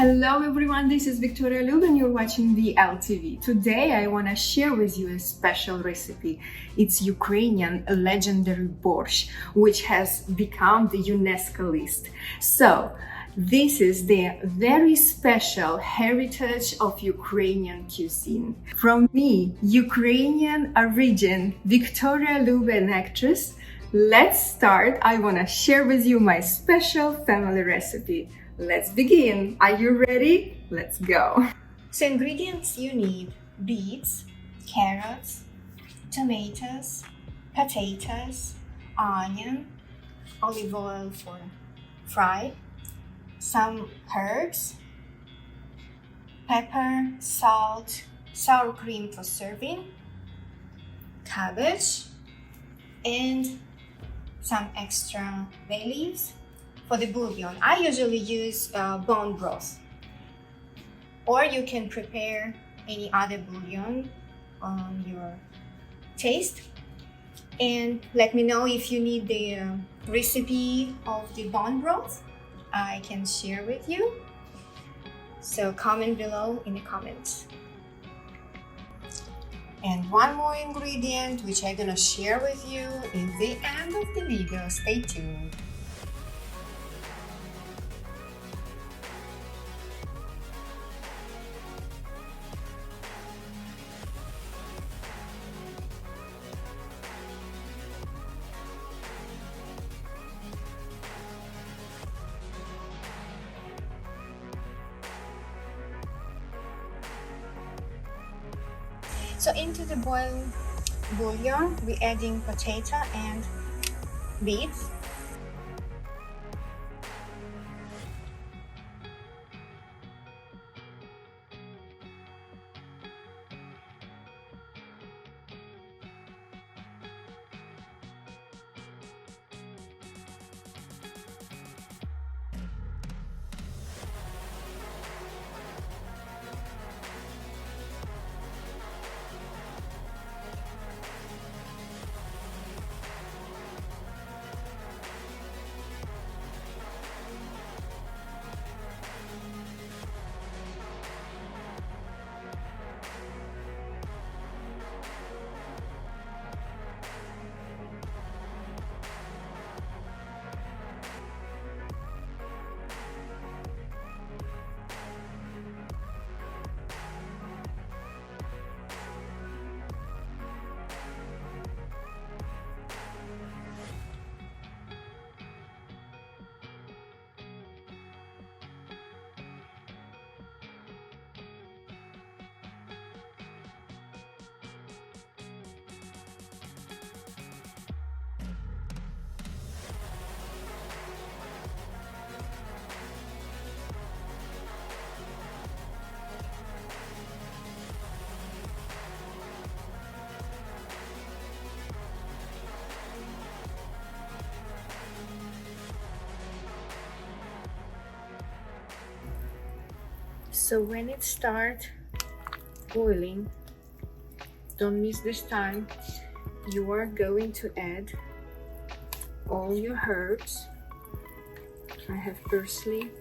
Hello everyone, this is Victoria Liub and you're watching VLTV. Today I want to share with you a special recipe. It's Ukrainian legendary borscht, which has become the UNESCO list. So, this is the very special heritage of Ukrainian cuisine. From me, Ukrainian origin, Victoria Liub, an actress, let's start. I want to share with you my special family recipe. Let's begin. Are you ready? Let's go. So ingredients you need: beets, carrots, tomatoes, potatoes, onion, olive oil for fry, some herbs, pepper, salt, sour cream for serving, cabbage, and some extra bay leaves. For the bouillon, I usually use bone broth, or you can prepare any other bouillon on your taste. And let me know if you need the recipe of the bone broth. I can share with you. So comment below in the comments. And one more ingredient which I'm gonna share with you in the end of the video. Stay tuned. So into the boiled bouillon, we're adding potato and beets. So when it starts boiling, don't miss this time, you are going to add all your herbs. I have parsley.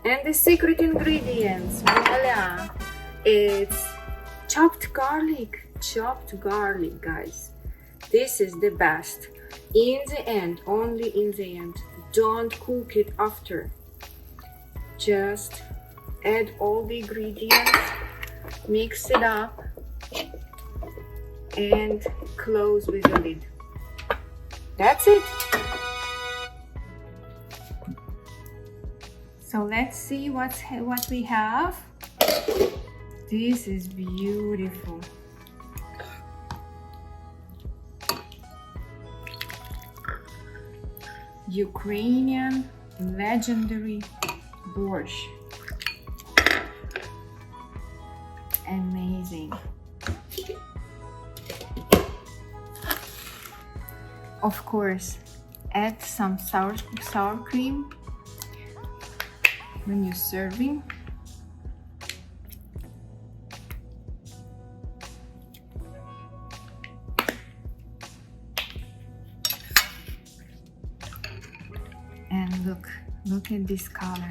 And the secret ingredients, voila! It's chopped garlic, guys. This is the best. In the end, only in the end. Don't cook it after. Just add all the ingredients, mix it up, and close with the lid. That's it. So let's see what we have. This is beautiful. Ukrainian legendary borscht. Amazing. Of course, add some sour cream when you're serving. And look at this color.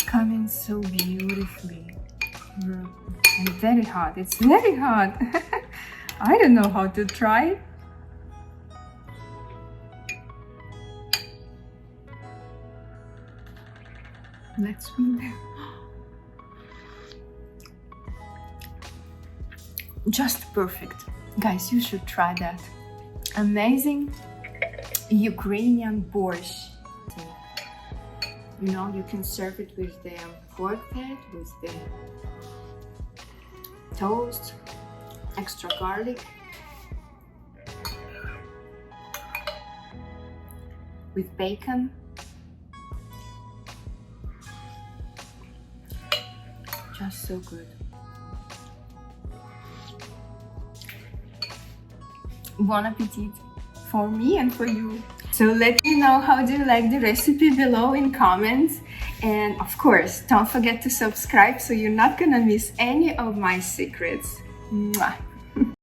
coming so beautifully. And very hot. It's very hot. I don't know how to try it. Let's see. Just perfect. Guys, you should try that. Amazing Ukrainian borscht. You know, you can serve it with the pork fat, with the toast, extra garlic, with bacon. Just so good. Bon appetit for me and for you. So let me know how do you like the recipe below in comments. And of course, don't forget to subscribe so you're not gonna miss any of my secrets. Mwah.